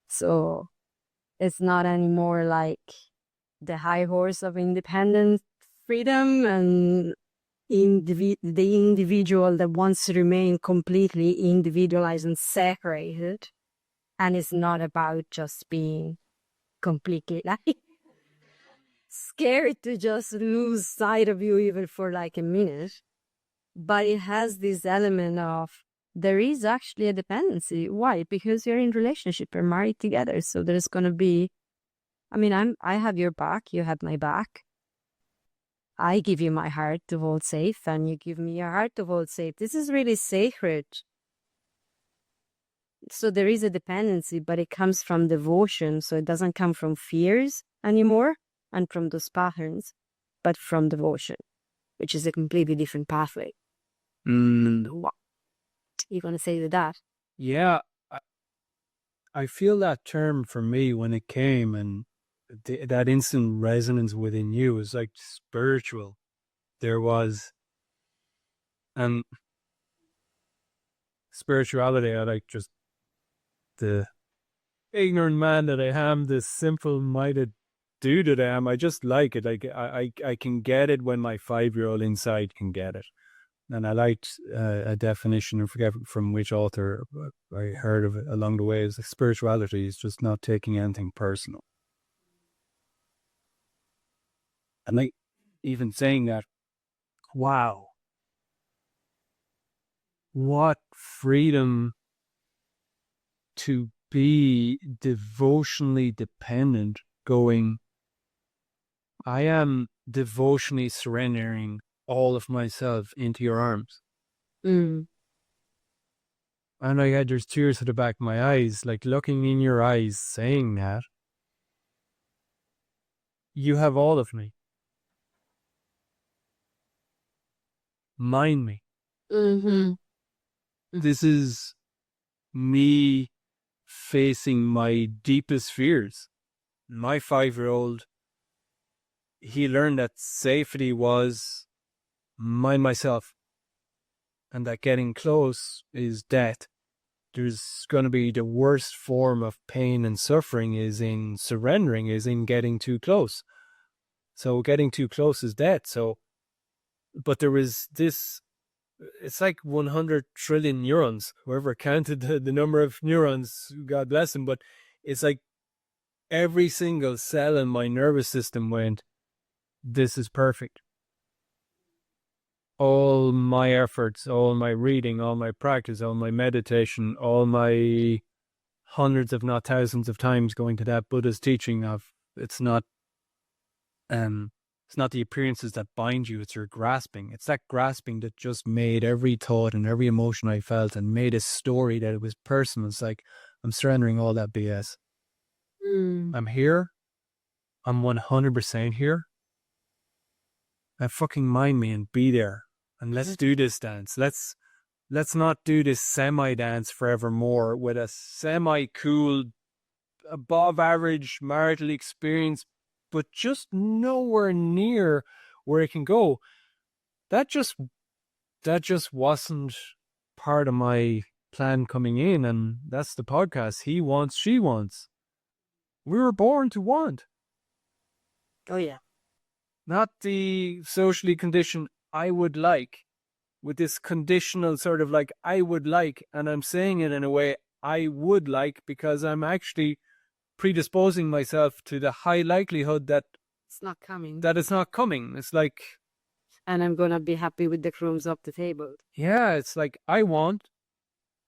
So it's not anymore like the high horse of independent freedom and the individual that wants to remain completely individualized and separated. And it's not about just being completely like scared to just lose sight of you even for like a minute. but it has this element of there is actually a dependency. Why? Because you're in relationship, you're married together. So there's going to be, I mean, I have your back, you have my back. I give you my heart to hold safe, and you give me your heart to hold safe. This is really sacred. So there is a dependency, but it comes from devotion. So it doesn't come from fears anymore and from those patterns, but from devotion, which is a completely different pathway. What are you going to say to that? Yeah, I feel that term for me when it came, and that instant resonance within you is like spiritual. There was, and spirituality, I like just the ignorant man that I am, the simple-minded dude that I am. I just like it. Like I can get it when my 5-year-old inside can get it. And I liked a definition, I forget from which author I heard of it along the way, is that spirituality is just not taking anything personal. And like, even saying that, wow, what freedom to be devotionally dependent, going, I am devotionally surrendering all of myself into your arms. Mm. And I had, there's tears at the back of my eyes, like looking in your eyes, saying that. You have all of me. Mind me. Mm-hmm. This is me facing my deepest fears. My 5-year-old, he learned that safety was myself, and that getting close is death. There's going to be the worst form of pain and suffering is in surrendering, is in getting too close. So getting too close is death. So, but there was this, it's like 100 trillion neurons, whoever counted the number of neurons, God bless him, but it's like every single cell in my nervous system went, this is perfect. All my efforts, all my reading, all my practice, all my meditation, all my hundreds, if not thousands of times going to that Buddha's teaching of it's not the appearances that bind you, it's your grasping. It's that grasping that just made every thought and every emotion I felt and made a story that it was personal. It's like, I'm surrendering all that BS. I'm here. I'm 100% here. And fucking mind me and be there. And let's do this dance. Let's not do this semi-dance forevermore with a semi-cool, above average marital experience, but just nowhere near where it can go. That just wasn't part of my plan coming in, and that's the podcast. He wants, she wants. We were born to want. Oh, yeah. Not the socially conditioned, I would like, with this conditional sort of like, I would like, and I'm saying it in a way I would like because I'm actually predisposing myself to the high likelihood that it's not coming. That it's not coming. It's like, and I'm gonna be happy with the crumbs off the table. Yeah, it's like I want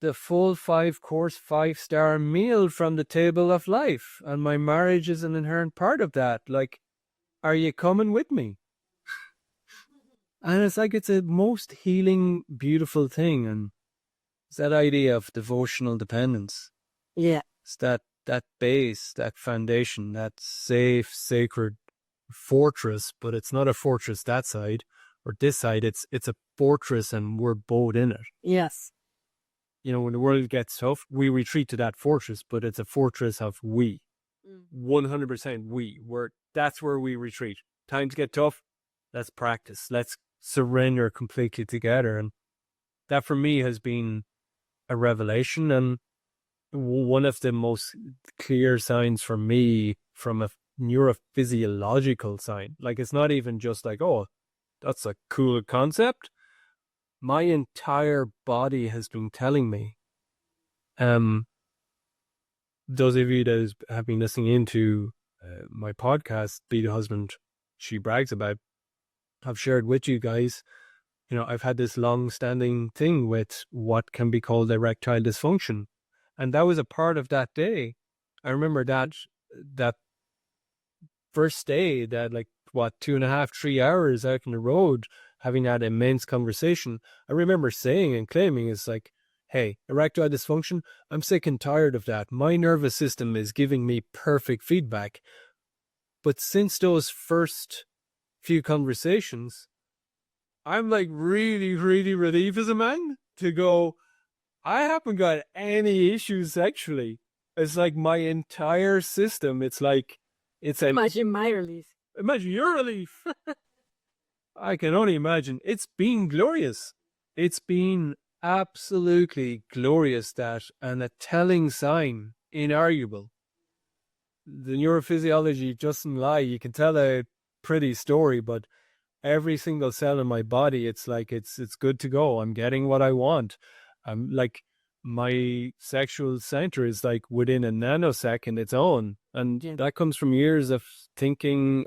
the full 5-course, 5-star meal from the table of life, and my marriage is an inherent part of that. Like, are you coming with me? And it's like, it's a most healing, beautiful thing. And it's that idea of devotional dependence. Yeah. It's that base, that foundation, that safe, sacred fortress, but it's not a fortress that side or this side. It's a fortress and we're both in it. Yes. You know, when the world gets tough, we retreat to that fortress, but it's a fortress of we. 100% we. That's where we retreat. Times get tough, let's practice. Let's surrender completely together. And that for me has been a revelation, and one of the most clear signs for me from a neurophysiological sign. Like, it's not even just like, oh, that's a cool concept. My entire body has been telling me. Those of you that have been listening into my podcast, Be the Husband She Brags About, I've shared with you guys I've had this long-standing thing with what can be called erectile dysfunction. And that was a part of that day. I remember that first day, that 2.5, 3 hours out on the road, having that immense conversation. I remember saying and claiming, it's like, hey, erectile dysfunction, I'm sick and tired of that. My nervous system is giving me perfect feedback. But since those first few conversations, I'm really, really relieved as a man to go, I haven't got any issues sexually. It's like my entire system, Imagine my relief. Imagine your relief. I can only imagine. It's been glorious. It's been absolutely glorious, and a telling sign, inarguable. The neurophysiology doesn't lie. You can tell a pretty story, but every single cell in my body, it's like it's good to go. I'm getting what I want. I'm like, my sexual center is like within a nanosecond its own. And that comes from years of thinking,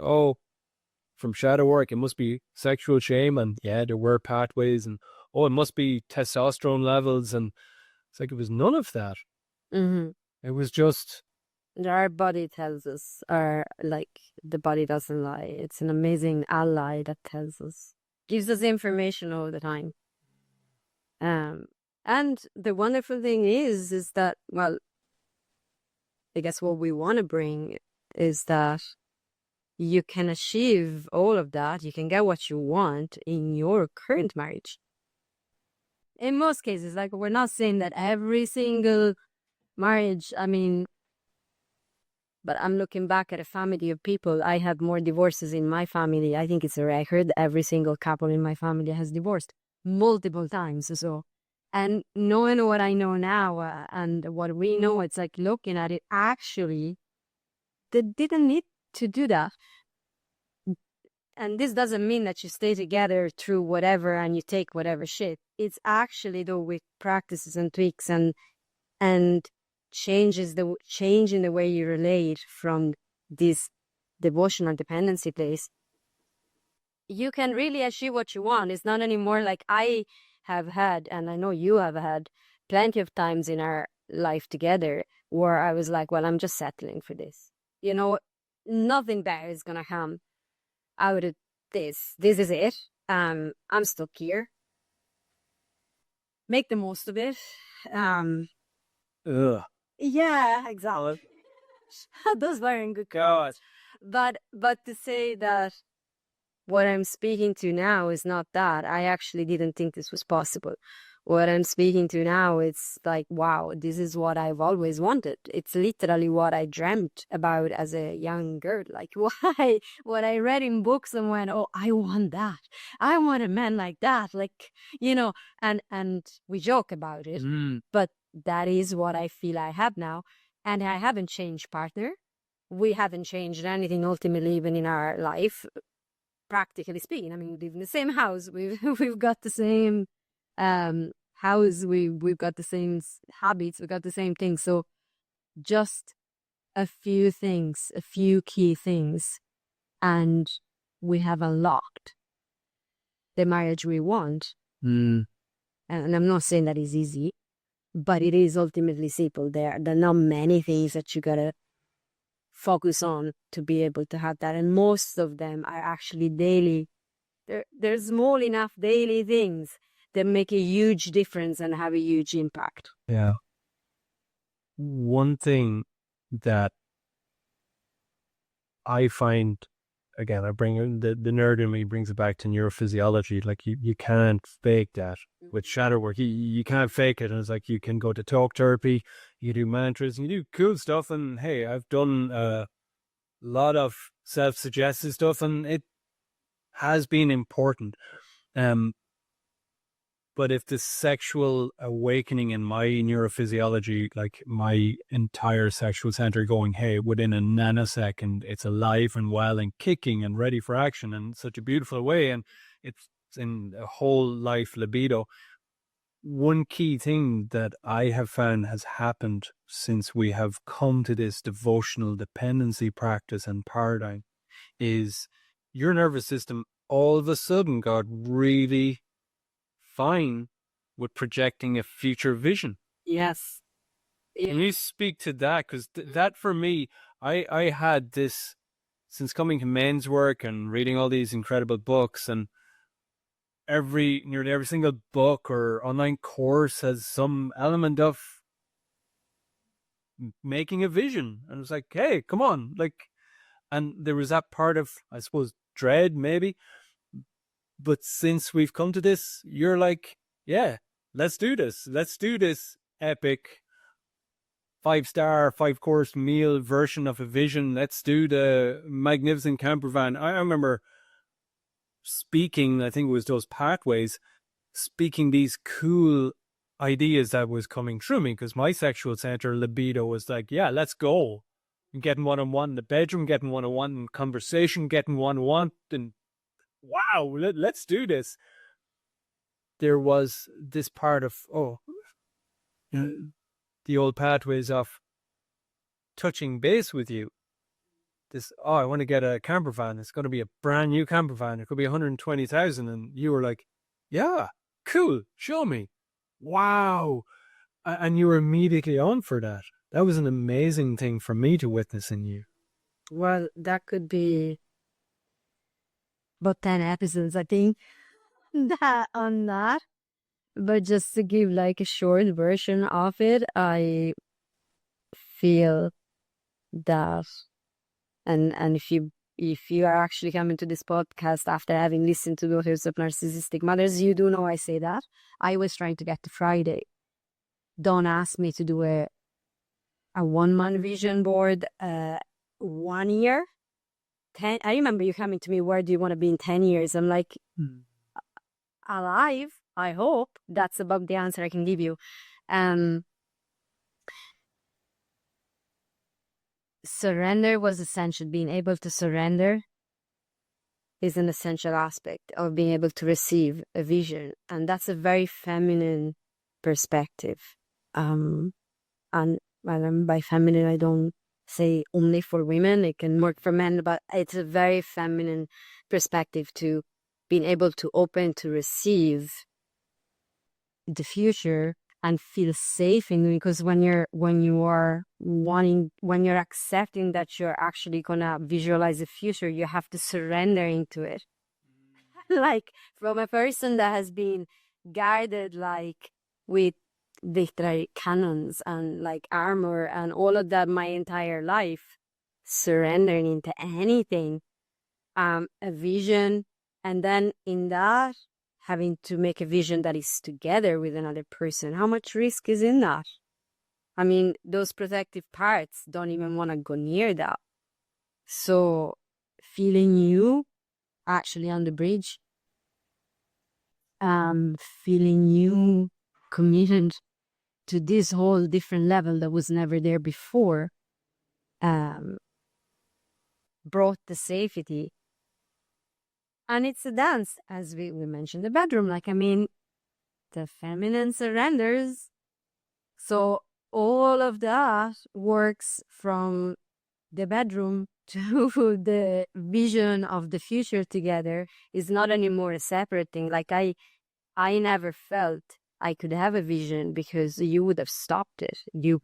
from shadow work, it must be sexual shame. And yeah, there were pathways, and it must be testosterone levels. And it's like, it was none of that. Mm-hmm. It was just... Our body tells us, the body doesn't lie. It's an amazing ally that tells us, gives us information all the time. And the wonderful thing is that, well, I guess what we want to bring is that you can achieve all of that. You can get what you want in your current marriage. In most cases, we're not saying that every single marriage, but I'm looking back at a family of people. I have more divorces in my family. I think it's a record. Every single couple in my family has divorced multiple times. So, and knowing what I know now and what we know, it's like looking at it, actually, they didn't need to do that. And this doesn't mean that you stay together through whatever and you take whatever shit. It's actually, though, with practices and tweaks and changing the way you relate from this devotional dependency place, you can really achieve what you want. It's not anymore like I have had, and I know you have had, plenty of times in our life together where I was like, well, I'm just settling for this. Nothing better is going to come out of this. This is it. I'm stuck here. Make the most of it. Yeah, exactly. Those weren't good comments. But to say that what I'm speaking to now is not that. I actually didn't think this was possible. What I'm speaking to now, it's like, wow, this is what I've always wanted. It's literally what I dreamt about as a young girl. Like, why? What I read in books and went, oh, I want that. I want a man like that. Like, and we joke about it. But that is what I feel I have now. And I haven't changed partner. We haven't changed anything ultimately, even in our life, practically speaking. We live in the same house. We've got the same house. We've got the same habits. We've got the same things. So just a few things, a few key things, and we have unlocked the marriage we want. And I'm not saying that is easy, but it is ultimately simple. There are not many things that you gotta focus on to be able to have that, and most of them are actually daily. They're small enough daily things that make a huge difference and have a huge impact. Yeah. One thing that I find, again, I bring the nerd in me brings it back to neurophysiology. Like you can't fake that with shadow work. You can't fake it. And it's like, you can go to talk therapy, you do mantras, and you do cool stuff. And hey, I've done a lot of self-suggested stuff, and it has been important. But if the sexual awakening in my neurophysiology, like my entire sexual center going, hey, within a nanosecond, it's alive and well and kicking and ready for action in such a beautiful way, and it's in a whole life libido. One key thing that I have found has happened since we have come to this devotional dependency practice and paradigm is your nervous system all of a sudden got really fine with projecting a future vision. Yes. Can you speak to that? Because that for me, I had this since coming to men's work and reading all these incredible books, and nearly every single book or online course has some element of making a vision. And it's like, hey, come on. Like, and there was that part of, I suppose, dread maybe. But since we've come to this, you're like, yeah, let's do this. Let's do this epic 5-star, 5-course meal version of a vision. Let's do the magnificent camper van. I remember speaking, I think it was those pathways, speaking these cool ideas that was coming through me, because my sexual center libido was like, yeah, let's go. Getting one-on-one in the bedroom, getting one-on-one in conversation, getting one-on-one, and wow, let's do this. There was this part of, the old pathways of touching base with you. This, I want to get a camper van. It's going to be a brand new camper van. It could be 120,000. And you were like, yeah, cool. Show me. Wow. And you were immediately on for that. That was an amazing thing for me to witness in you. Well, that could be about 10 episodes, I think, on that. But just to give like a short version of it, I feel that, and if you are actually coming to this podcast after having listened to Daughters of Narcissistic Mothers, you do know I say that. I was trying to get to Friday. Don't ask me to do a 1-month vision board 1 year. 10. I remember you coming to me, where do you want to be in 10 years? I'm like, alive, I hope. That's about the answer I can give you. Surrender was essential. Being able to surrender is an essential aspect of being able to receive a vision. And that's a very feminine perspective. And by feminine, I don't say only for women. It can work for men, but it's a very feminine perspective to being able to open to receive the future and feel safe in, because when you're accepting that you're actually gonna visualize the future, you have to surrender into it. Like from a person that has been guarded like with literary cannons and like armor and all of that my entire life, surrendering into anything, a vision, and then in that having to make a vision that is together with another person. How much risk is in that? I mean, those protective parts don't even want to go near that. So feeling you actually on the bridge, feeling you committed to this whole different level that was never there before, brought the safety. And it's a dance, as we mentioned, the bedroom. Like, I mean, the feminine surrenders. So all of that works from the bedroom to the vision of the future together is not anymore a separate thing. Like I never felt I could have a vision because you would have stopped it. You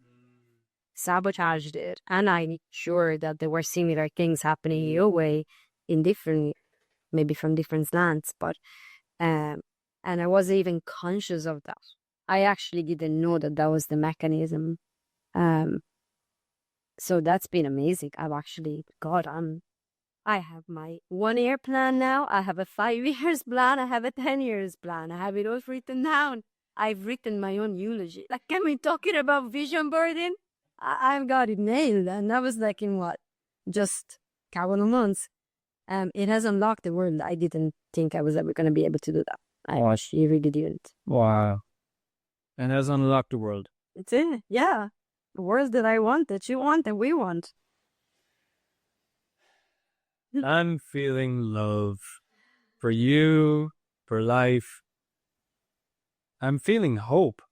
sabotaged it. And I'm sure that there were similar things happening your way in different, maybe from different slants, but and I wasn't even conscious of that. I actually didn't know that that was the mechanism. So that's been amazing. I have my 1 year plan now. I have a 5 years plan. I have a 10 years plan. I have it all written down. I've written my own eulogy. Like, can we talking about vision boarding? I've got it nailed. And that was like in what? Just a couple of months. It has unlocked the world. I didn't think I was ever going to be able to do that. I actually really didn't. Wow. And has unlocked the world. It's it. Yeah. The world that I want, that you want, that we want. I'm feeling love for you, for life. I'm feeling hope.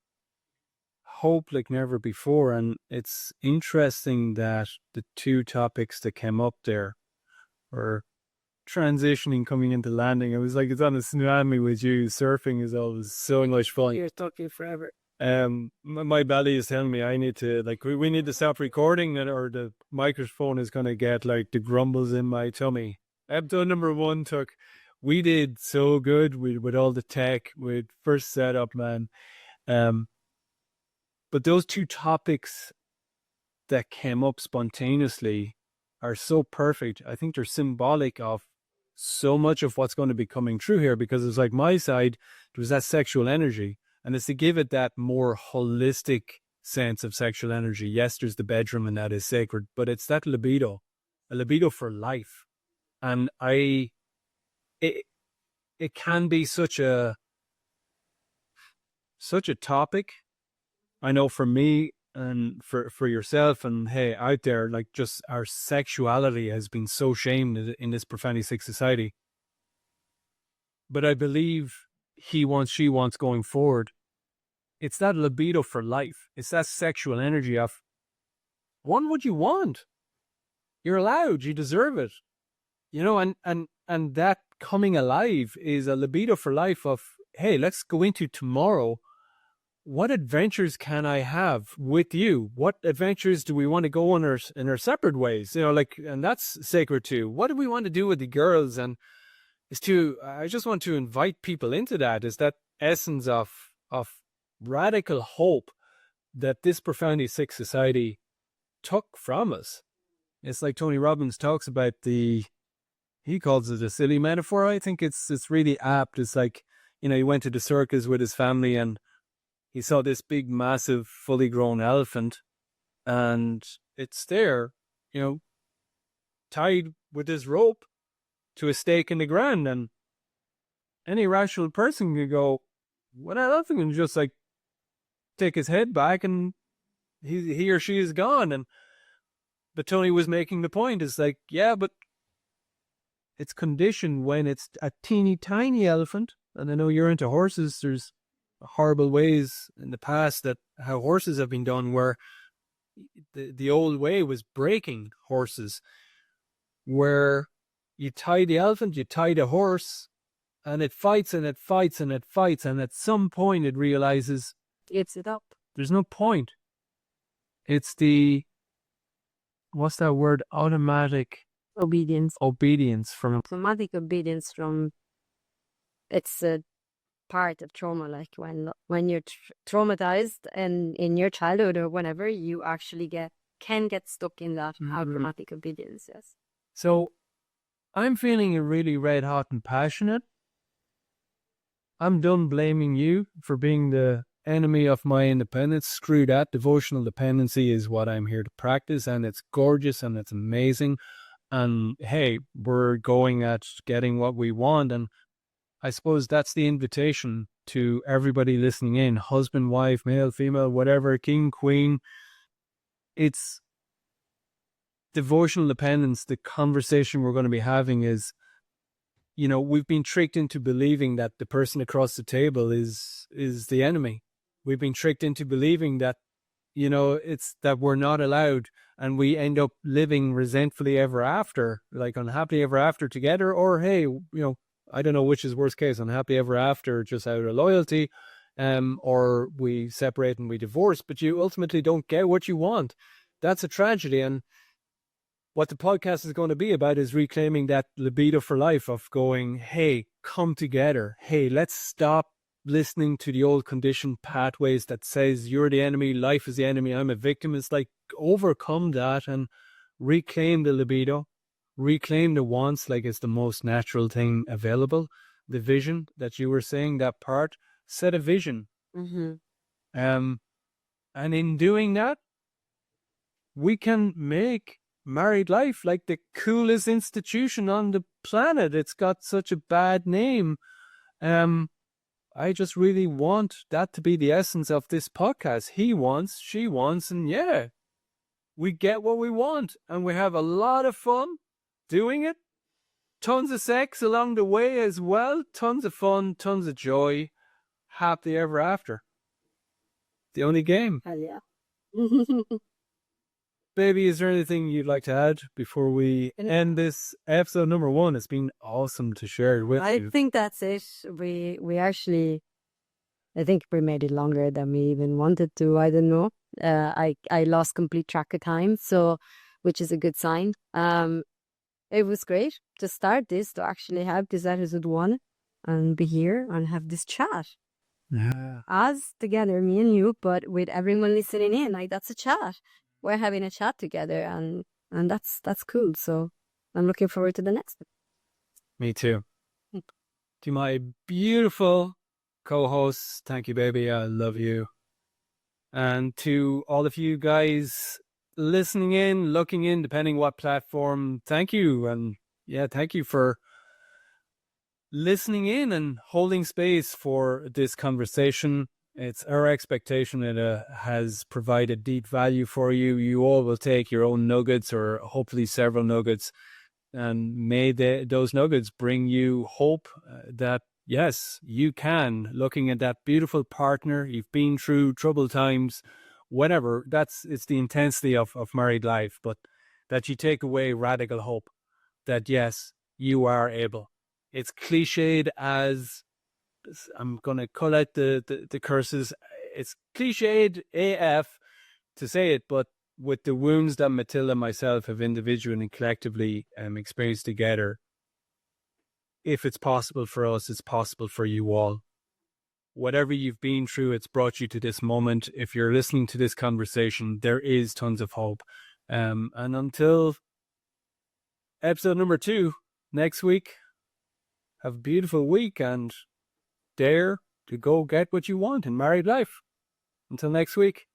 Hope like never before. And it's interesting that the two topics that came up there were transitioning coming into landing. It was like it's on a tsunami with you. Surfing is always so much fun. You're talking forever. My belly is telling me I need to, like, we need to stop recording, or the microphone is going to get like the grumbles in my tummy. Episode number 1 we did so good with all the tech, with first setup, man. But those 2 topics that came up spontaneously are so perfect. I think they're symbolic of so much of what's going to be coming true here, because it's like my side, there was that sexual energy, and it's to give it that more holistic sense of sexual energy. Yes, there's the bedroom and that is sacred, but it's that libido, a libido for life. And it can be such a topic. I know for me and for yourself, and hey, out there, like, just our sexuality has been so shamed in this profanity sick society. But I believe he wants, she wants going forward. It's that libido for life. It's that sexual energy of, want what you want. You're allowed. You deserve it. You know, and that coming alive is a libido for life of, hey, let's go into tomorrow. What adventures can I have with you? What adventures do we want to go on in our separate ways? You know, like, and that's sacred too. What do we want to do with the girls? And I just want to invite people into that. Is that essence of radical hope that this profoundly sick society took from us. It's like Tony Robbins talks about he calls it a silly metaphor. I think it's really apt. It's like, you know, he went to the circus with his family and he saw this big, massive, fully grown elephant, and it's there, you know, tied with this rope to a stake in the ground. And any rational person could go, what elephant can just like take his head back and he or she is gone. But Tony was making the point, is like, yeah, but it's conditioned when it's a teeny tiny elephant. And I know you're into horses. There's horrible ways in the past that how horses have been done, where the old way was breaking horses, where you tie the elephant, you tie the horse, and it fights and it fights and it fights, and at some point it realizes It's it up. there's no point. It's the, what's that word? Automatic Obedience. from Automatic obedience from, it's a part of trauma. Like when you're traumatized, and in your childhood or whenever, you actually can get stuck in that automatic obedience. Yes. So I'm feeling really red hot and passionate. I'm done blaming you for being the enemy of my independence. Screw that. Devotional dependency is what I'm here to practice, and it's gorgeous and it's amazing. And hey, we're going at getting what we want. And I suppose that's the invitation to everybody listening in, husband, wife, male, female, whatever, king, queen. It's devotional dependence. The conversation we're going to be having is, you know, we've been tricked into believing that the person across the table is the enemy. We've been tricked into believing that, you know, it's that we're not allowed, and we end up living resentfully ever after, like unhappily ever after together, or hey, you know, I don't know which is worst case, unhappily ever after just out of loyalty, or we separate and we divorce, but you ultimately don't get what you want. That's a tragedy. And what the podcast is going to be about is reclaiming that libido for life of going, hey, come together. Hey, let's stop listening to the old conditioned pathways that says you're the enemy, life is the enemy, I'm a victim. It's like, overcome that and reclaim the libido, reclaim the wants like it's the most natural thing available. The vision that you were saying, that part, set a vision. Mm-hmm. And in doing that, we can make married life like the coolest institution on the planet. It's got such a bad name. I just really want that to be the essence of this podcast. He wants, she wants, and yeah, we get what we want, and we have a lot of fun doing it. Tons of sex along the way as well. Tons of fun, tons of joy. Happily ever after. The only game. Hell yeah. baby, is there anything you'd like to add before we end this episode number 1? It's been awesome to share it with you. I think that's it. We actually, I think we made it longer than we even wanted to. I don't know. I lost complete track of time, so which is a good sign. It was great to start this, to actually have this episode 1 and be here and have this chat. Yeah. Us together, me and you, but with everyone listening in, like that's a chat. We're having a chat together, and that's cool. So I'm looking forward to the next one. Me too. To my beautiful co-hosts, thank you, baby. I love you. And to all of you guys listening in, looking in, depending what platform, thank you. And yeah, thank you for listening in and holding space for this conversation. It's our expectation it has provided deep value for you. You all will take your own nuggets, or hopefully several nuggets, and may those nuggets bring you hope that yes, you can. Looking at that beautiful partner, you've been through troubled times, whatever. It's the intensity of married life, but that you take away radical hope that yes, you are able. It's cliched as, I'm going to call out the curses. It's cliched AF to say it, but with the wounds that Matilda and myself have individually and collectively experienced together, if it's possible for us, it's possible for you all. Whatever you've been through, it's brought you to this moment. If you're listening to this conversation, there is tons of hope. And until episode number 2 next week, have a beautiful week and dare to go get what you want in married life. Until next week,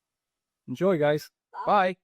enjoy, guys. Bye.